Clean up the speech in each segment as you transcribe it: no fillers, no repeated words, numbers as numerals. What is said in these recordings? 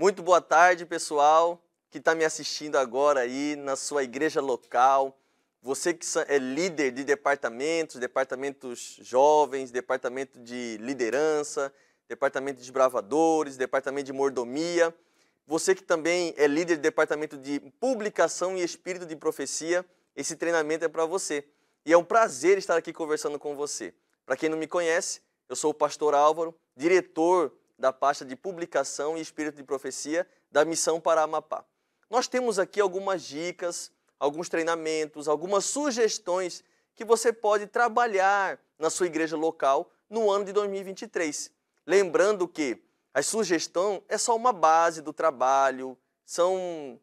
Muito boa tarde, pessoal, que está me assistindo agora aí na sua igreja local. Você que é líder de departamentos jovens, departamento de liderança, departamento de desbravadores, departamento de mordomia. Você que também é líder de departamento de publicação e espírito de profecia, esse treinamento é para você. E é um prazer estar aqui conversando com você. Para quem não me conhece, eu sou o pastor Álvaro, diretor da pasta de publicação e espírito de profecia da Missão para Amapá. Nós temos aqui algumas dicas, alguns treinamentos, algumas sugestões que você pode trabalhar na sua igreja local no ano de 2023. Lembrando que a sugestão é só uma base do trabalho, são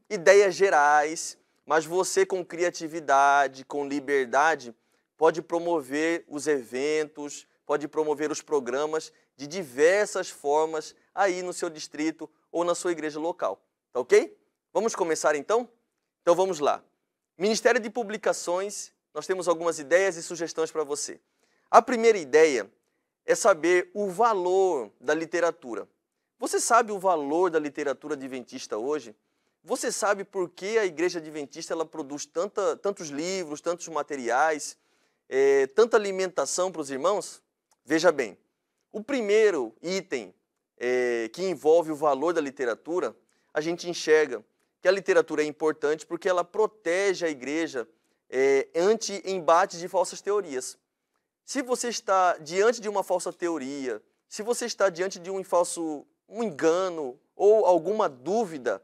ideias gerais, mas você com criatividade, com liberdade, pode promover os eventos, pode promover os programas de diversas formas aí no seu distrito ou na sua igreja local. Tá ok? Vamos começar então? Então vamos lá. Ministério de Publicações, nós temos algumas ideias e sugestões para você. A primeira ideia é saber o valor da literatura. Você sabe o valor da literatura adventista hoje? Você sabe por que a igreja adventista ela produz tantos livros, tantos materiais, tanta alimentação para os irmãos? Veja bem, o primeiro item que envolve o valor da literatura, a gente enxerga que a literatura é importante porque ela protege a igreja ante embates de falsas teorias. Se você está diante de uma falsa teoria, se você está diante de um engano ou alguma dúvida,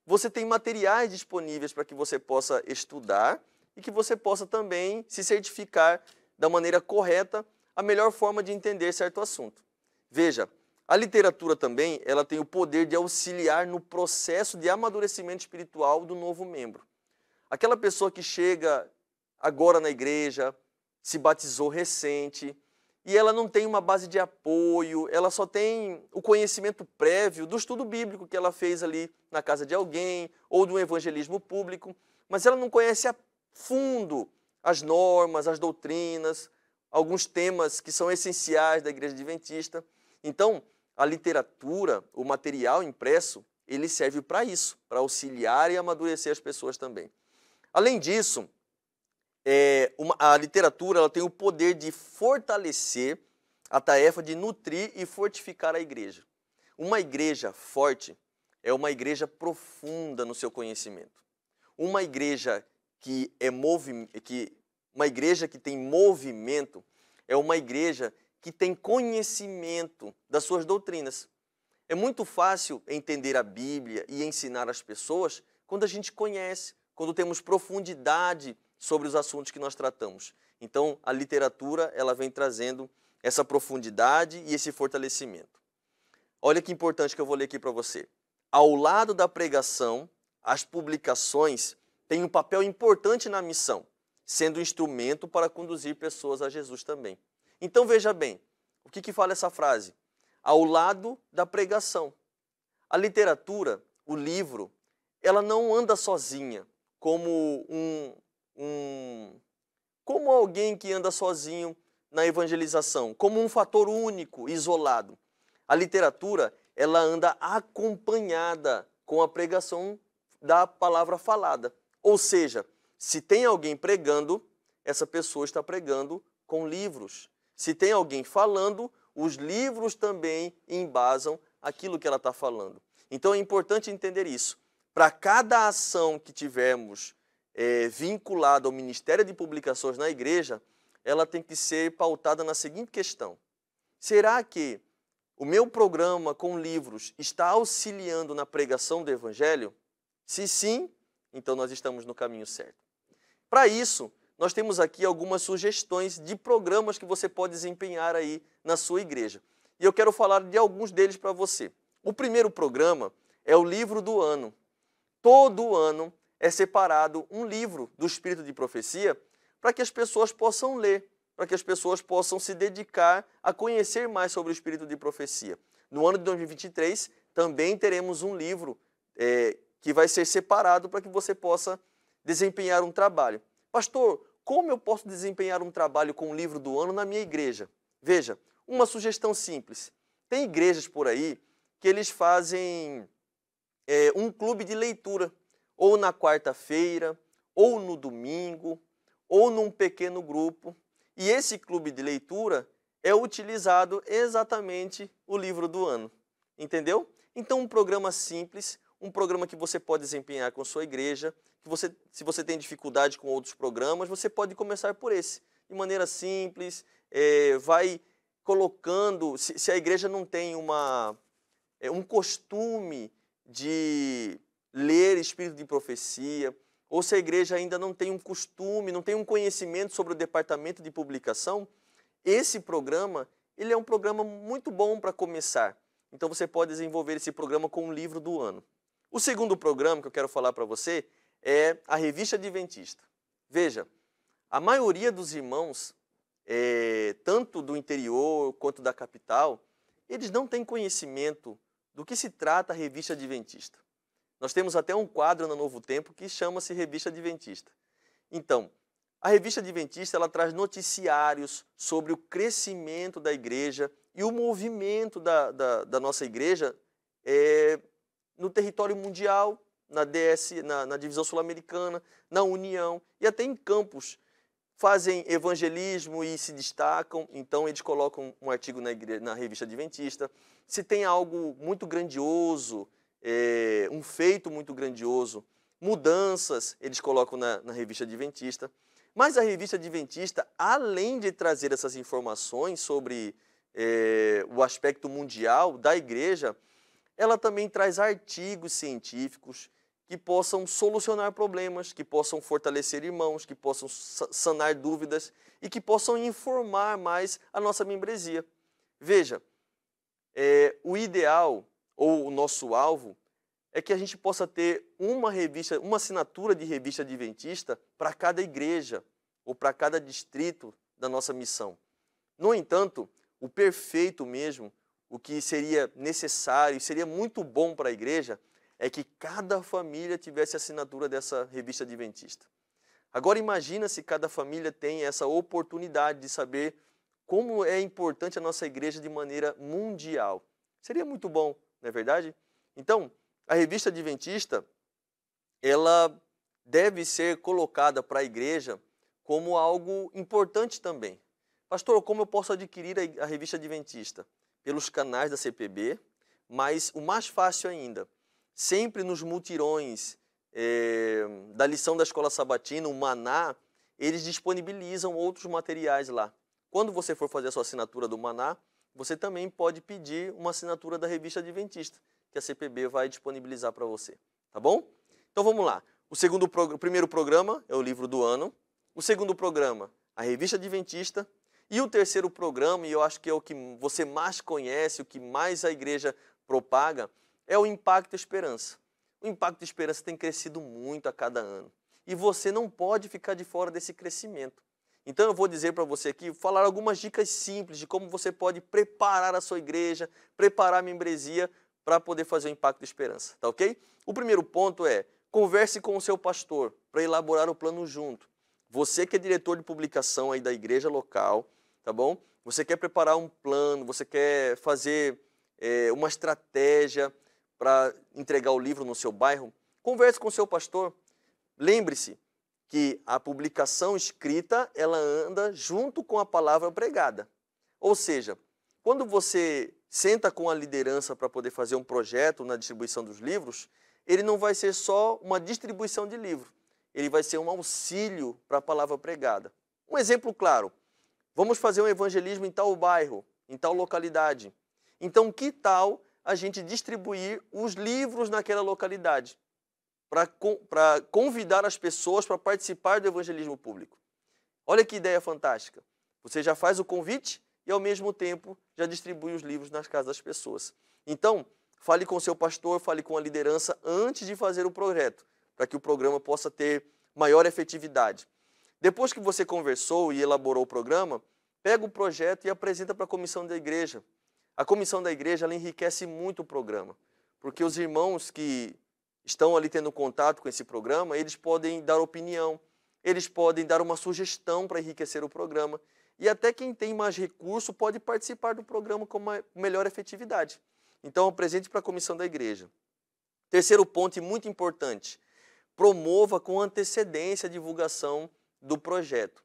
você tem materiais disponíveis para que você possa estudar e que você possa também se certificar da maneira correta a melhor forma de entender certo assunto. Veja, a literatura também ela tem o poder de auxiliar no processo de amadurecimento espiritual do novo membro. Aquela pessoa que chega agora na igreja, se batizou recente, e ela não tem uma base de apoio, ela só tem o conhecimento prévio do estudo bíblico que ela fez ali na casa de alguém, ou do evangelismo público, mas ela não conhece a fundo as normas, as doutrinas, alguns temas que são essenciais da igreja adventista. Então, a literatura, o material impresso, ele serve para isso, para auxiliar e amadurecer as pessoas também. Além disso, a literatura ela tem o poder de fortalecer a tarefa de nutrir e fortificar a igreja. Uma igreja forte é uma igreja profunda no seu conhecimento. Uma igreja que tem movimento é uma igreja que tem conhecimento das suas doutrinas. É muito fácil entender a Bíblia e ensinar as pessoas quando a gente conhece, quando temos profundidade sobre os assuntos que nós tratamos. Então, a literatura ela vem trazendo essa profundidade e esse fortalecimento. Olha que importante que eu vou ler aqui para você. Ao lado da pregação, as publicações têm um papel importante na missão, sendo instrumento para conduzir pessoas a Jesus também. Então, veja bem, o que fala essa frase? Ao lado da pregação. A literatura, o livro, ela não anda sozinha, como como alguém que anda sozinho na evangelização, como um fator único, isolado. A literatura, ela anda acompanhada com a pregação da palavra falada. Ou seja, se tem alguém pregando, essa pessoa está pregando com livros. Se tem alguém falando, os livros também embasam aquilo que ela está falando. Então é importante entender isso. Para cada ação que tivermos vinculada ao Ministério de Publicações na igreja, ela tem que ser pautada na seguinte questão. Será que o meu programa com livros está auxiliando na pregação do Evangelho? Se sim, então nós estamos no caminho certo. Para isso, nós temos aqui algumas sugestões de programas que você pode desempenhar aí na sua igreja. E eu quero falar de alguns deles para você. O primeiro programa é o livro do ano. Todo ano é separado um livro do Espírito de Profecia para que as pessoas possam ler, para que as pessoas possam se dedicar a conhecer mais sobre o Espírito de Profecia. No ano de 2023, também teremos um livro que vai ser separado para que você possa desempenhar um trabalho. Pastor, como eu posso desempenhar um trabalho com o livro do ano na minha igreja? Veja, uma sugestão simples. Tem igrejas por aí que eles fazem um clube de leitura, ou na quarta-feira, ou no domingo, ou num pequeno grupo. E esse clube de leitura é utilizado exatamente o livro do ano. Entendeu? Então, um programa simples, um programa que você pode desempenhar com sua igreja, que se você tem dificuldade com outros programas, você pode começar por esse. De maneira simples, vai colocando, se a igreja não tem um costume de ler espírito de profecia, ou se a igreja ainda não tem um costume, não tem um conhecimento sobre o departamento de publicação, esse programa, ele é um programa muito bom para começar. Então você pode desenvolver esse programa com o livro do ano. O segundo programa que eu quero falar para você é a Revista Adventista. Veja, a maioria dos irmãos, tanto do interior quanto da capital, eles não têm conhecimento do que se trata a Revista Adventista. Nós temos até um quadro no Novo Tempo que chama-se Revista Adventista. Então, a Revista Adventista ela traz noticiários sobre o crescimento da igreja e o movimento da nossa igreja no território mundial, na divisão sul-americana, na União e até em campos. Fazem evangelismo e se destacam, então eles colocam um artigo na Revista Adventista. Se tem algo muito grandioso, um feito muito grandioso, mudanças, eles colocam na Revista Adventista. Mas a Revista Adventista, além de trazer essas informações sobre o aspecto mundial da igreja, ela também traz artigos científicos que possam solucionar problemas, que possam fortalecer irmãos, que possam sanar dúvidas e que possam informar mais a nossa membresia. Veja, o ideal ou o nosso alvo é que a gente possa ter uma assinatura de revista adventista para cada igreja ou para cada distrito da nossa missão. No entanto, o perfeito mesmo, o que seria necessário e seria muito bom para a igreja, é que cada família tivesse assinatura dessa revista adventista. Agora imagina se cada família tem essa oportunidade de saber como é importante a nossa igreja de maneira mundial. Seria muito bom, não é verdade? Então, a revista adventista, ela deve ser colocada para a igreja como algo importante também. Pastor, como eu posso adquirir a revista adventista? Pelos canais da CPB, mas o mais fácil ainda, sempre nos mutirões da lição da escola sabatina, o Maná, eles disponibilizam outros materiais lá. Quando você for fazer a sua assinatura do Maná, você também pode pedir uma assinatura da revista adventista, que a CPB vai disponibilizar para você. Tá bom? Então vamos lá. O primeiro programa é o livro do ano. O segundo programa, a revista adventista. E o terceiro programa, e eu acho que é o que você mais conhece, o que mais a igreja propaga, é o Impacto Esperança. O Impacto Esperança tem crescido muito a cada ano. E você não pode ficar de fora desse crescimento. Então eu vou dizer para você aqui, falar algumas dicas simples de como você pode preparar a sua igreja, preparar a membresia para poder fazer o Impacto Esperança, tá ok? O primeiro ponto é, converse com o seu pastor para elaborar o plano junto. Você que é diretor de publicação aí da igreja local, tá bom? Você quer preparar um plano, você quer fazer uma estratégia para entregar o livro no seu bairro, converse com o seu pastor. Lembre-se que a publicação escrita, ela anda junto com a palavra pregada. Ou seja, quando você senta com a liderança para poder fazer um projeto na distribuição dos livros, ele não vai ser só uma distribuição de livro, ele vai ser um auxílio para a palavra pregada. Um exemplo claro, vamos fazer um evangelismo em tal bairro, em tal localidade. Então, que tal a gente distribuir os livros naquela localidade para convidar as pessoas para participar do evangelismo público? Olha que ideia fantástica. Você já faz o convite e, ao mesmo tempo, já distribui os livros nas casas das pessoas. Então, fale com o seu pastor, fale com a liderança antes de fazer o projeto, para que o programa possa ter maior efetividade. Depois que você conversou e elaborou o programa, pega o projeto e apresenta para a comissão da igreja. A comissão da igreja ela enriquece muito o programa, porque os irmãos que estão ali tendo contato com esse programa, eles podem dar opinião, eles podem dar uma sugestão para enriquecer o programa, e até quem tem mais recurso pode participar do programa com uma melhor efetividade. Então, apresente para a comissão da igreja. Terceiro ponto e muito importante, promova com antecedência a divulgação do projeto.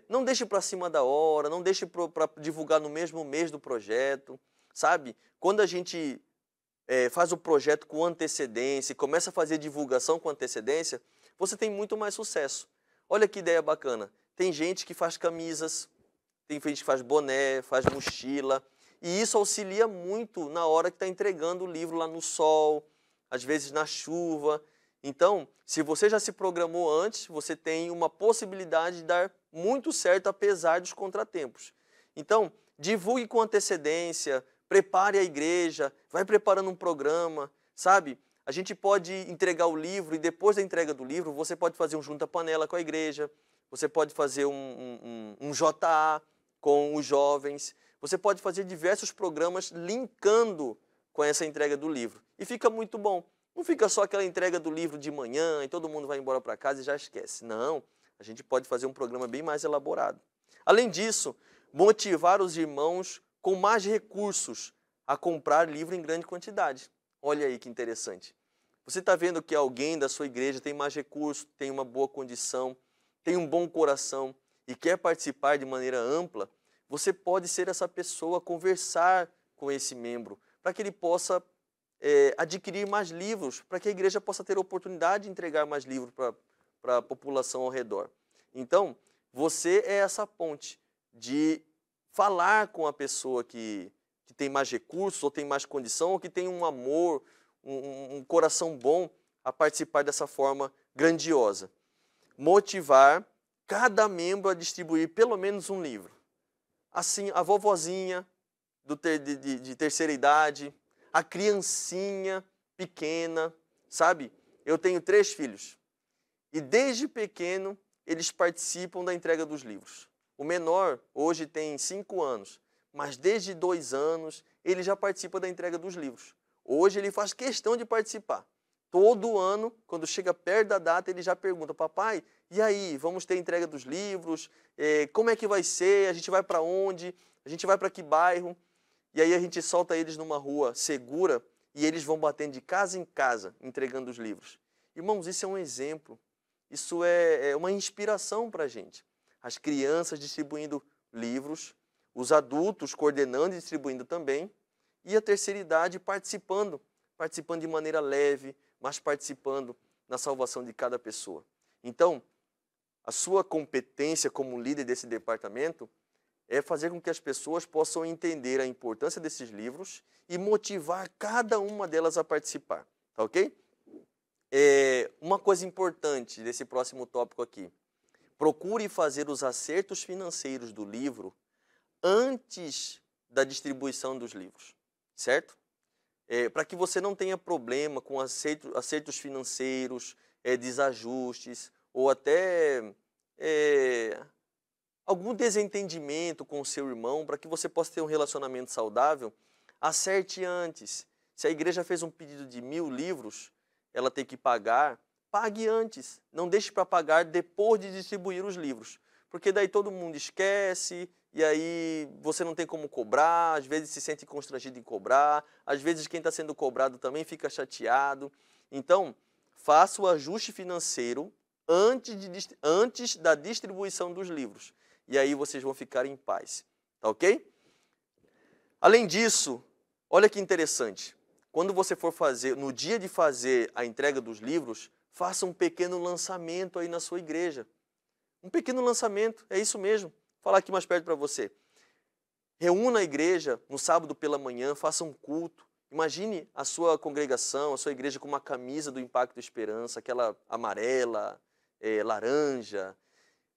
Não deixe para cima da hora, não deixe para divulgar no mesmo mês do projeto, sabe? Quando a gente faz o projeto com antecedência e começa a fazer divulgação com antecedência, você tem muito mais sucesso. Olha que ideia bacana. Tem gente que faz camisas, tem gente que faz boné, faz mochila, e isso auxilia muito na hora que está entregando o livro lá no sol, às vezes na chuva. Então, se você já se programou antes, você tem uma possibilidade de dar muito certo apesar dos contratempos. Então, divulgue com antecedência, prepare a igreja, vai preparando um programa, sabe? A gente pode entregar o livro e depois da entrega do livro, você pode fazer um junta-panela com a igreja, você pode fazer um JA com os jovens, você pode fazer diversos programas linkando com essa entrega do livro. E fica muito bom. Não fica só aquela entrega do livro de manhã e todo mundo vai embora para casa e já esquece. Não, a gente pode fazer um programa bem mais elaborado. Além disso, motivar os irmãos com mais recursos a comprar livro em grande quantidade. Olha aí que interessante. Você está vendo que alguém da sua igreja tem mais recursos, tem uma boa condição, tem um bom coração e quer participar de maneira ampla, você pode ser essa pessoa, conversar com esse membro, para que ele possa adquirir mais livros, para que a igreja possa ter a oportunidade de entregar mais livros para a população ao redor. Então, você é essa ponte de falar com a pessoa que tem mais recursos, ou tem mais condição, ou que tem um amor, um coração bom a participar dessa forma grandiosa. Motivar cada membro a distribuir pelo menos um livro. Assim, a vovozinha de terceira idade, a criancinha pequena, sabe? Eu tenho 3 filhos e desde pequeno eles participam da entrega dos livros. O menor hoje tem 5 anos, mas desde 2 anos ele já participa da entrega dos livros. Hoje ele faz questão de participar. Todo ano, quando chega perto da data, ele já pergunta: papai, e aí, vamos ter a entrega dos livros? Como é que vai ser? A gente vai para onde? A gente vai para que bairro? E aí a gente solta eles numa rua segura e eles vão batendo de casa em casa, entregando os livros. Irmãos, isso é um exemplo. Isso é uma inspiração para a gente. As crianças distribuindo livros, os adultos coordenando e distribuindo também, e a terceira idade participando de maneira leve, mas participando na salvação de cada pessoa. Então, a sua competência como líder desse departamento é fazer com que as pessoas possam entender a importância desses livros e motivar cada uma delas a participar, tá ok? Uma coisa importante desse próximo tópico aqui: procure fazer os acertos financeiros do livro antes da distribuição dos livros, certo? Para que você não tenha problema com acertos financeiros, desajustes, ou até algum desentendimento com o seu irmão, para que você possa ter um relacionamento saudável, acerte antes. Se a igreja fez um pedido de 1000 livros, ela tem que pagar, pague antes. Não deixe para pagar depois de distribuir os livros, porque daí todo mundo esquece, e aí você não tem como cobrar, às vezes se sente constrangido em cobrar, às vezes quem está sendo cobrado também fica chateado. Então, faça o ajuste financeiro antes da distribuição dos livros. E aí vocês vão ficar em paz, tá ok? Além disso, olha que interessante. Quando você for fazer, no dia de fazer a entrega dos livros, faça um pequeno lançamento aí na sua igreja. Um pequeno lançamento, é isso mesmo. Vou falar aqui mais perto para você. Reúna a igreja no sábado pela manhã, faça um culto. Imagine a sua congregação, a sua igreja com uma camisa do Impacto Esperança, aquela amarela, laranja.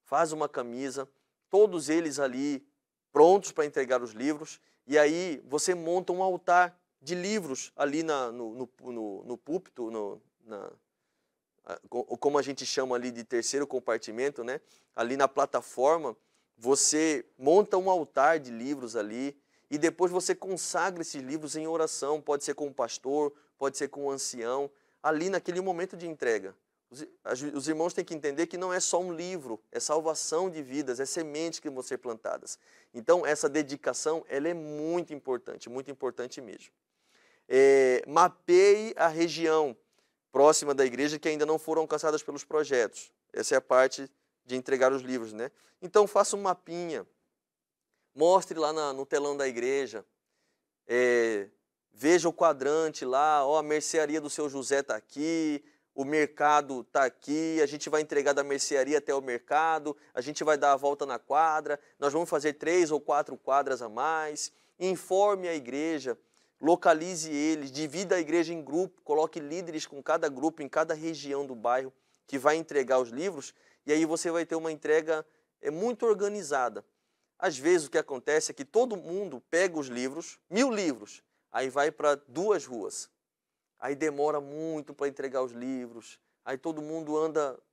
Faz uma camisa, todos eles ali prontos para entregar os livros. E aí você monta um altar de livros ali no púlpito, como a gente chama ali de terceiro compartimento, né? Ali na plataforma, você monta um altar de livros ali e depois você consagra esses livros em oração. Pode ser com o pastor, pode ser com o ancião, ali naquele momento de entrega. Os irmãos têm que entender que não é só um livro, é salvação de vidas, é sementes que vão ser plantadas. Então, essa dedicação, ela é muito importante mesmo. Mapeie a região próxima da igreja que ainda não foram alcançadas pelos projetos. Essa é a parte de entregar os livros, né? Então, faça um mapinha, mostre lá no telão da igreja, veja o quadrante lá, ó, a mercearia do seu José está aqui, o mercado está aqui, a gente vai entregar da mercearia até o mercado, a gente vai dar a volta na quadra, nós vamos fazer 3 ou 4 quadras a mais. Informe a igreja, localize eles, divida a igreja em grupo, coloque líderes com cada grupo, em cada região do bairro, que vai entregar os livros, e aí você vai ter uma entrega muito organizada. Às vezes o que acontece é que todo mundo pega os livros, 1000 livros, aí vai para 2 ruas. Aí demora muito para entregar os livros, aí todo mundo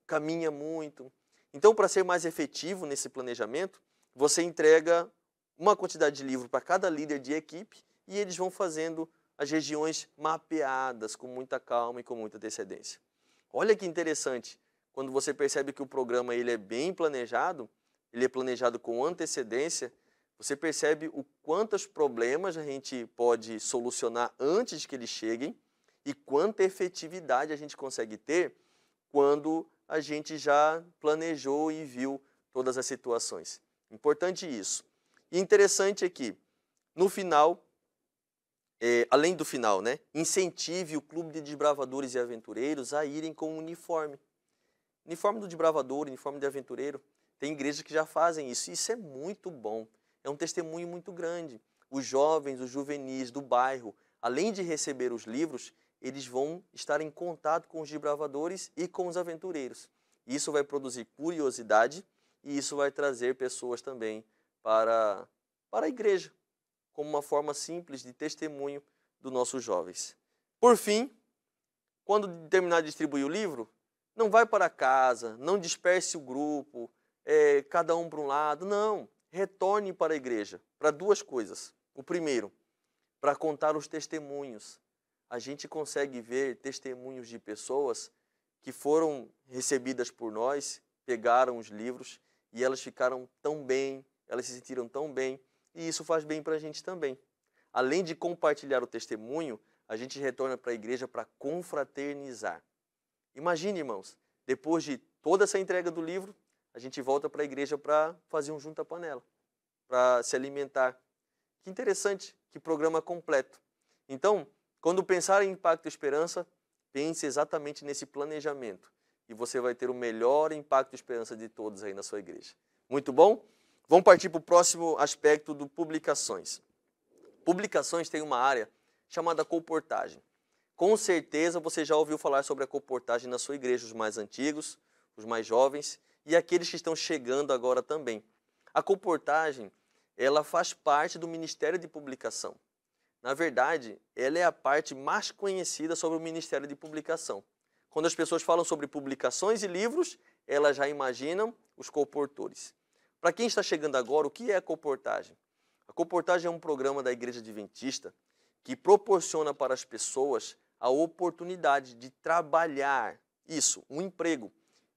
caminha muito. Então, para ser mais efetivo nesse planejamento, você entrega uma quantidade de livro para cada líder de equipe e eles vão fazendo as regiões mapeadas com muita calma e com muita antecedência. Olha que interessante, quando você percebe que o programa ele é bem planejado, ele é planejado com antecedência, você percebe o quantos problemas a gente pode solucionar antes que eles cheguem, e quanta efetividade a gente consegue ter quando a gente já planejou e viu todas as situações. Importante isso. E interessante é que, no final, além do final, né, incentive o clube de desbravadores e aventureiros a irem com uniforme. Uniforme do desbravador, uniforme de aventureiro. Tem igrejas que já fazem isso. Isso é muito bom. É um testemunho muito grande. Os jovens, os juvenis do bairro, além de receber os livros, eles vão estar em contato com os desbravadores e com os aventureiros. Isso vai produzir curiosidade e isso vai trazer pessoas também para a igreja, como uma forma simples de testemunho dos nossos jovens. Por fim, quando terminar de distribuir o livro, não vai para casa, não disperse o grupo, cada um para um lado, não. Retorne para a igreja, para 2 coisas. O primeiro, para contar os testemunhos. A gente consegue ver testemunhos de pessoas que foram recebidas por nós, pegaram os livros e elas ficaram tão bem, elas se sentiram tão bem, e isso faz bem para a gente também. Além de compartilhar o testemunho, a gente retorna para a igreja para confraternizar. Imagine, irmãos, depois de toda essa entrega do livro, a gente volta para a igreja para fazer um junta-panela, para se alimentar. Que interessante, que programa completo. Então, quando pensar em Impacto Esperança, pense exatamente nesse planejamento. E você vai ter o melhor Impacto Esperança de todos aí na sua igreja. Muito bom? Vamos partir para o próximo aspecto do publicações. Publicações tem uma área chamada colportagem. Com certeza você já ouviu falar sobre a colportagem na sua igreja, os mais antigos, os mais jovens e aqueles que estão chegando agora também. A colportagem, ela faz parte do Ministério de Publicação. Na verdade, ela é a parte mais conhecida sobre o Ministério de Publicação. Quando as pessoas falam sobre publicações e livros, elas já imaginam os colportores. Para quem está chegando agora, o que é a colportagem? A colportagem é um programa da Igreja Adventista que proporciona para as pessoas a oportunidade de trabalhar um emprego,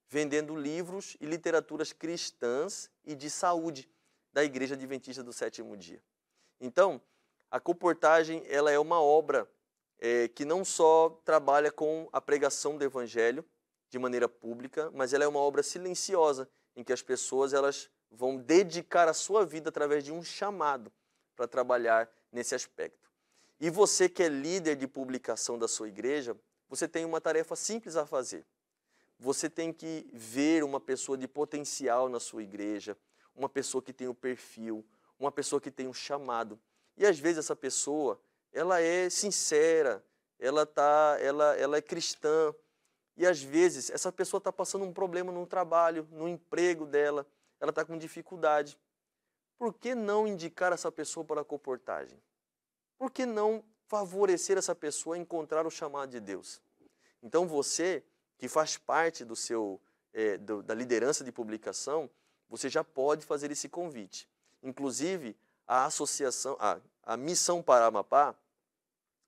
vendendo livros e literaturas cristãs e de saúde da Igreja Adventista do Sétimo Dia. Então, a colportagem ela é uma obra que não só trabalha com a pregação do Evangelho de maneira pública, mas ela é uma obra silenciosa, em que as pessoas elas vão dedicar a sua vida através de um chamado para trabalhar nesse aspecto. E você que é líder de publicação da sua igreja, você tem uma tarefa simples a fazer. Você tem que ver uma pessoa de potencial na sua igreja, uma pessoa que tem o perfil, uma pessoa que tem um chamado. E às vezes essa pessoa, ela é sincera, ela é cristã, e às vezes essa pessoa está passando um problema no trabalho, no emprego dela, ela está com dificuldade. Por que não indicar essa pessoa para a colportagem? Por que não favorecer essa pessoa a encontrar o chamado de Deus? Então você, que faz parte da liderança de publicação, você já pode fazer esse convite. Inclusive, a associação, a Missão para Amapá,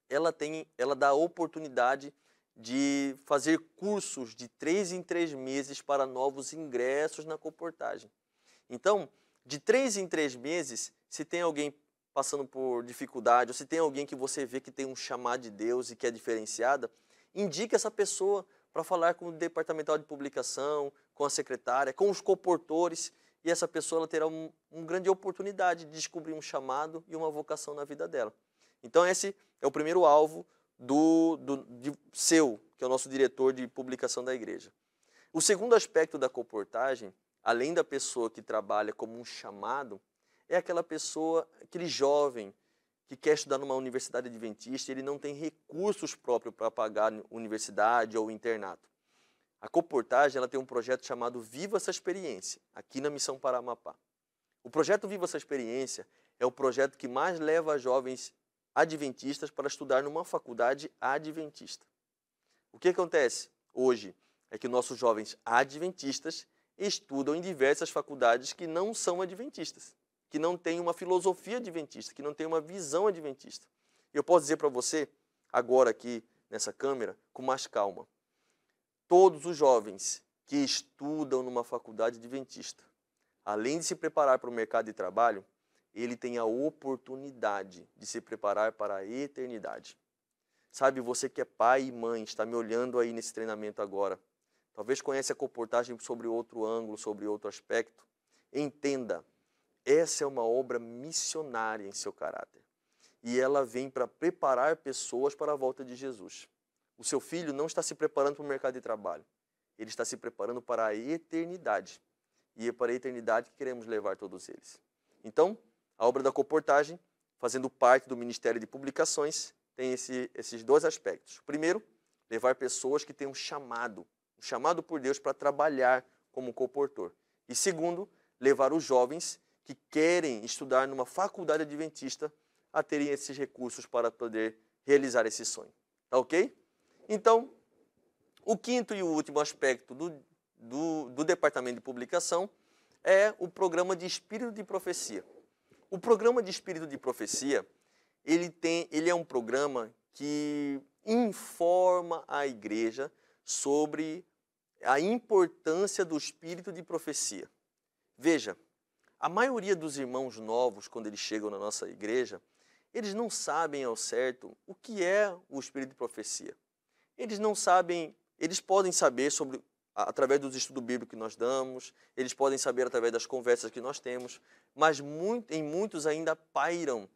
ela dá a oportunidade de fazer cursos de 3 em 3 meses para novos ingressos na Coportagem. Então, de 3 em 3 meses, se tem alguém passando por dificuldade, ou se tem alguém que você vê que tem um chamado de Deus e que é diferenciada, indique essa pessoa para falar com o departamental de publicação, com a secretária, com os coportores, e essa pessoa ela terá uma grande oportunidade de descobrir um chamado e uma vocação na vida dela. Então esse é o primeiro alvo seu, que é o nosso diretor de publicação da igreja. O segundo aspecto da coportagem, além da pessoa que trabalha como um chamado, é aquela pessoa, aquele jovem que quer estudar numa universidade adventista e ele não tem recursos próprios para pagar universidade ou internato. A Coportagem ela tem um projeto chamado Viva essa Experiência, aqui na Missão Paramapá. O projeto Viva essa Experiência é o projeto que mais leva jovens adventistas para estudar numa faculdade adventista. O que acontece hoje é que nossos jovens adventistas estudam em diversas faculdades que não são adventistas, que não têm uma filosofia adventista, que não têm uma visão adventista. E eu posso dizer para você, agora aqui nessa câmera, com mais calma, todos os jovens que estudam numa faculdade adventista, além de se preparar para o mercado de trabalho, ele tem a oportunidade de se preparar para a eternidade. Sabe, você que é pai e mãe, está me olhando aí nesse treinamento agora, talvez conheça a Coportagem sobre outro ângulo, sobre outro aspecto, entenda, essa é uma obra missionária em seu caráter. E ela vem para preparar pessoas para a volta de Jesus. O seu filho não está se preparando para o mercado de trabalho. Ele está se preparando para a eternidade. E é para a eternidade que queremos levar todos eles. Então, a obra da Coportagem, fazendo parte do Ministério de Publicações, tem esses dois aspectos. Primeiro, levar pessoas que têm um chamado por Deus para trabalhar como coportor. E segundo, levar os jovens que querem estudar numa faculdade adventista a terem esses recursos para poder realizar esse sonho. Tá ok? Então, o quinto e o último aspecto do Departamento de Publicação é o Programa de Espírito de Profecia. O Programa de Espírito de Profecia, ele é um programa que informa a igreja sobre a importância do Espírito de Profecia. Veja, a maioria dos irmãos novos, quando eles chegam na nossa igreja, eles não sabem ao certo o que é o Espírito de Profecia. Eles não sabem, eles podem saber sobre, através dos estudos bíblicos que nós damos, eles podem saber através das conversas que nós temos, mas em muitos ainda pairam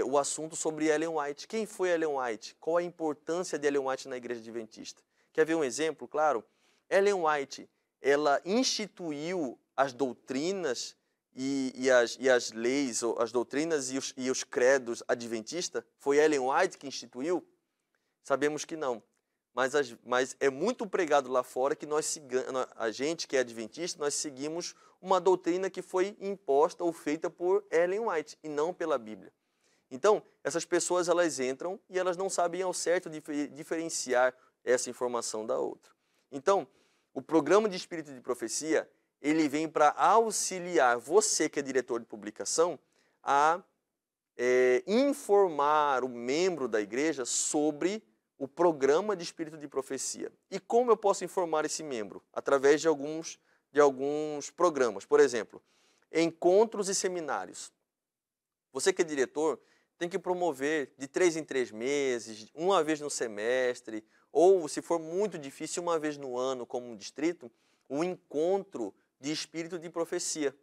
o assunto sobre Ellen White. Quem foi Ellen White? Qual a importância de Ellen White na igreja adventista? Quer ver um exemplo? Claro, Ellen White, ela instituiu as doutrinas e as leis, as doutrinas e os credos adventistas? Foi Ellen White que instituiu? Sabemos que não. Mas é muito pregado lá fora que a gente que é adventista, nós seguimos uma doutrina que foi imposta ou feita por Ellen White e não pela Bíblia. Então, essas pessoas elas entram e elas não sabem ao certo diferenciar essa informação da outra. Então, o Programa de Espírito de Profecia, ele vem para auxiliar você que é diretor de publicação a informar o membro da igreja sobre o Programa de Espírito de Profecia. E como eu posso informar esse membro? Através de alguns programas. Por exemplo, encontros e seminários. Você que é diretor tem que promover de 3 em 3 meses, uma vez no semestre, ou, se for muito difícil, uma vez no ano, como um distrito, um encontro de Espírito de Profecia.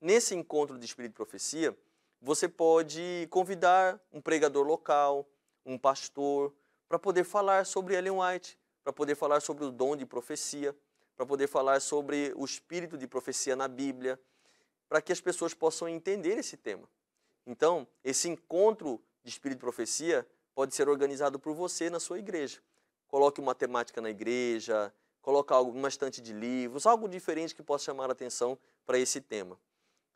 Nesse encontro de Espírito de Profecia, você pode convidar um pregador local, um pastor, para poder falar sobre Ellen White, para poder falar sobre o dom de profecia, para poder falar sobre o espírito de profecia na Bíblia, para que as pessoas possam entender esse tema. Então, esse encontro de espírito de profecia pode ser organizado por você na sua igreja. Coloque uma temática na igreja, coloque uma estante de livros, algo diferente que possa chamar a atenção para esse tema.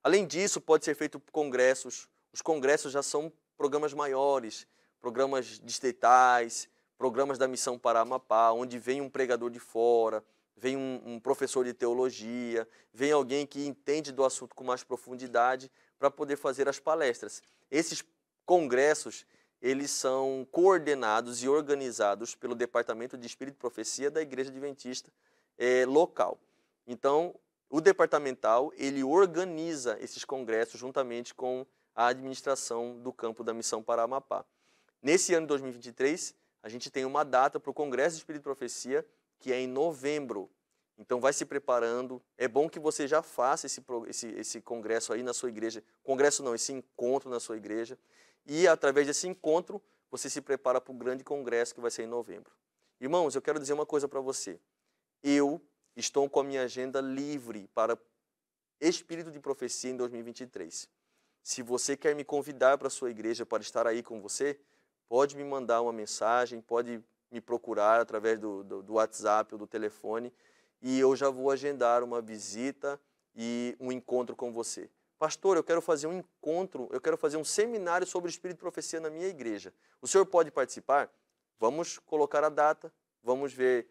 Além disso, pode ser feito congressos. Os congressos já são programas maiores, programas distritais, programas da Missão Paramapá, onde vem um pregador de fora, vem um professor de teologia, vem alguém que entende do assunto com mais profundidade para poder fazer as palestras. Esses congressos, eles são coordenados e organizados pelo Departamento de Espírito e Profecia da Igreja Adventista local. Então, o departamental, ele organiza esses congressos juntamente com a administração do campo da Missão para Amapá. Nesse ano de 2023, a gente tem uma data para o Congresso de Espírito e Profecia, que é em novembro. Então vai se preparando. É bom que você já faça esse congresso aí na sua igreja. Congresso não, esse encontro na sua igreja. E através desse encontro, você se prepara para o grande congresso que vai ser em novembro. Irmãos, eu quero dizer uma coisa para você. Eu estou com a minha agenda livre para Espírito de Profecia em 2023. Se você quer me convidar para a sua igreja para estar aí com você, pode me mandar uma mensagem, pode me procurar através do WhatsApp ou do telefone, e eu já vou agendar uma visita e um encontro com você. Pastor, eu quero fazer um encontro, eu quero fazer um seminário sobre Espírito e Profecia na minha igreja. O senhor pode participar? Vamos colocar a data, vamos ver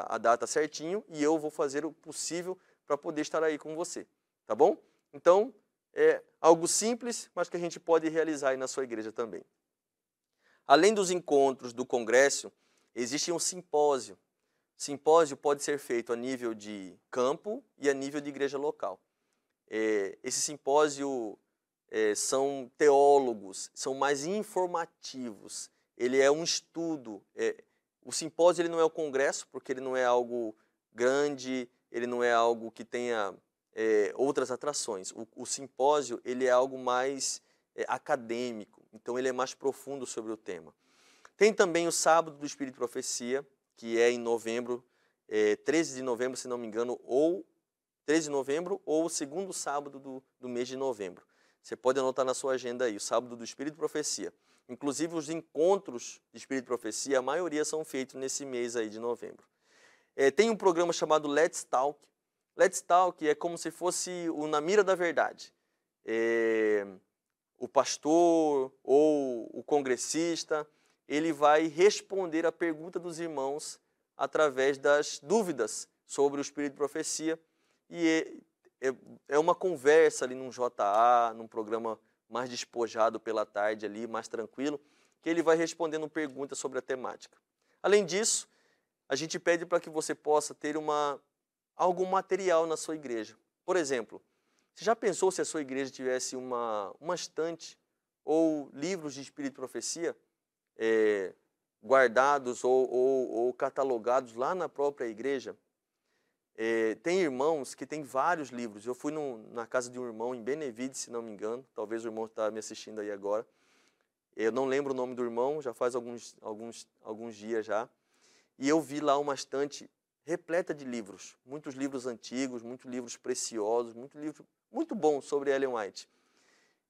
a data certinho, e eu vou fazer o possível para poder estar aí com você. Tá bom? Então, é algo simples, mas que a gente pode realizar aí na sua igreja também. Além dos encontros do congresso, existe um simpósio. Simpósio pode ser feito a nível de campo e a nível de igreja local. Esse simpósio são teólogos, são mais informativos. Ele é um estudo. O simpósio ele não é o congresso, porque ele não é algo grande, ele não é algo que tenha outras atrações. O simpósio ele é algo mais acadêmico, então ele é mais profundo sobre o tema. Tem também o Sábado do Espírito e Profecia, que é em novembro, 13 de novembro, se não me engano, ou 13 de novembro, ou o segundo sábado do mês de novembro. Você pode anotar na sua agenda aí, o Sábado do Espírito e Profecia. Inclusive os encontros de Espírito e Profecia, a maioria são feitos nesse mês aí de novembro. Tem um programa chamado Let's Talk. Let's Talk é como se fosse o Na Mira da Verdade. O pastor ou o congressista, ele vai responder a pergunta dos irmãos através das dúvidas sobre o Espírito de Profecia. E é uma conversa ali num JA, num programa mais despojado pela tarde ali, mais tranquilo, que ele vai respondendo perguntas sobre a temática. Além disso, a gente pede para que você possa ter algum material na sua igreja. Por exemplo, você já pensou se a sua igreja tivesse uma estante ou livros de Espírito e Profecia guardados ou catalogados lá na própria igreja? Tem irmãos que têm vários livros. Eu fui na casa de um irmão em Benevides, se não me engano. Talvez o irmão está me assistindo aí agora. Eu não lembro o nome do irmão, já faz alguns dias já. E eu vi lá uma estante repleta de livros. Muitos livros antigos, muitos livros preciosos, muitos livros muito bons sobre Ellen White.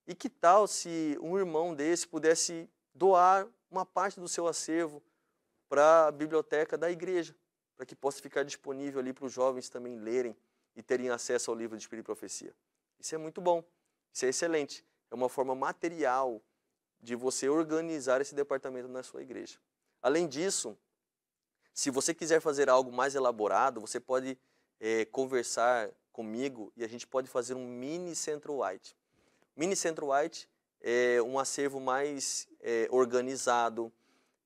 E que tal se um irmão desse pudesse doar uma parte do seu acervo para a biblioteca da igreja, para que possa ficar disponível ali para os jovens também lerem e terem acesso ao livro de Espírito e Profecia. Isso é muito bom, isso é excelente. É uma forma material de você organizar esse departamento na sua igreja. Além disso, se você quiser fazer algo mais elaborado, você pode conversar comigo e a gente pode fazer um mini Centro White. Mini Centro White é um acervo mais organizado,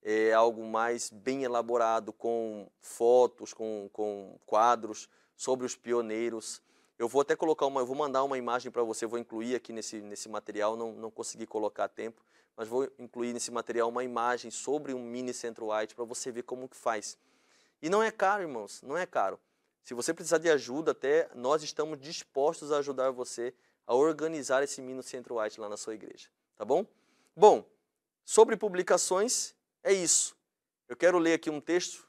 é algo mais bem elaborado, com fotos, com quadros sobre os pioneiros. Eu vou até colocar eu vou mandar uma imagem para você, vou incluir aqui nesse material, não consegui colocar a tempo, mas vou incluir nesse material uma imagem sobre um mini Centro White para você ver como que faz. E não é caro, irmãos, não é caro. Se você precisar de ajuda, até nós estamos dispostos a ajudar você a organizar esse mini Centro White lá na sua igreja, tá bom? Bom, sobre publicações, é isso. Eu quero ler aqui um texto,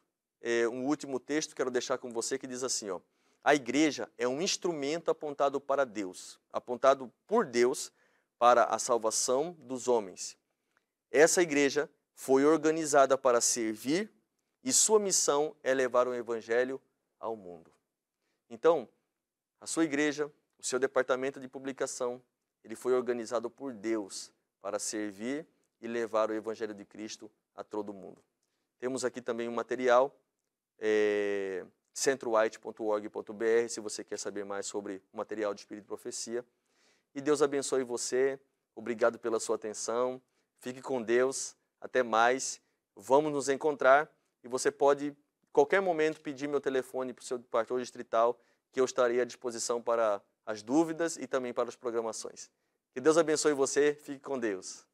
um último texto, quero deixar com você, que diz assim, ó: a igreja é um instrumento apontado para Deus, apontado por Deus para a salvação dos homens. Essa igreja foi organizada para servir e sua missão é levar o evangelho ao mundo. Então, a sua igreja, o seu departamento de publicação, ele foi organizado por Deus para servir e levar o evangelho de Cristo a todo mundo. Temos aqui também um material, centrowhite.org.br, se você quer saber mais sobre o material de Espírito e Profecia. E Deus abençoe você. Obrigado pela sua atenção. Fique com Deus. Até mais. Vamos nos encontrar e você pode, em qualquer momento, pedir meu telefone para o seu pastor distrital, que eu estarei à disposição para as dúvidas e também para as programações. Que Deus abençoe você. Fique com Deus.